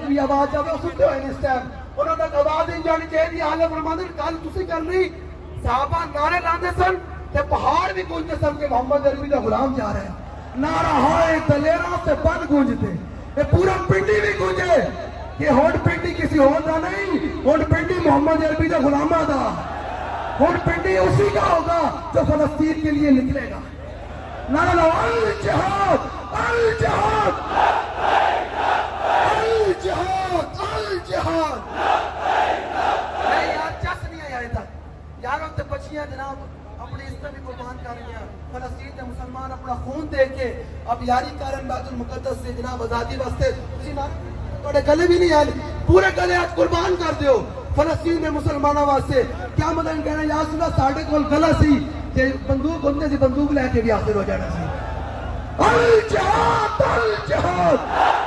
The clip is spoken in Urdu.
بھی آواز جاوے وہ سنتے ہوئے اس ٹائم انہوں تک آواز نہیں جانی چاہیے آلہ فرماندے کل تسی کرنی صحابہ نعرے لاندے سن تے پہاڑ بھی گونجتے سن کہ محمد عربی دا غلام جا رہا ہے نعرہ ہائے دلیراں سے بند گونجتے یہ پورا پنڈی بھی گونجے کہ ہونٹ پنڈی کسی اور دا نہیں ہونٹ پنڈی محمد عربی دا غلامہ دا ہونٹ پنڈی اسی کا ہوگا جو فلسطین کے لیے نکلے گا نعرہ لو الجہاد الجہاد الجہاد الجہاد نہیں یار چس نہیں آیا ادھر یاروں تے بچیاں جناب اپنی عزت بھی قربان کر رہی ہیں فلسطین کے مسلمان اپنا خون دے کے اب یاری کارن بیت المقدس سے جناب آزادی واسطے تسی تھوڑے گلے بھی نہیں آئے پورے گلے آج قربان کر دیو فلسطین میں مسلمانوں واسطے کیا مطلب کہنا یا سنا ساڑھے کول گلہ سی کہ بندوق ہوندے سی بندوق لے کے بھی آخر ہو جانا سی الجہاد الجہاد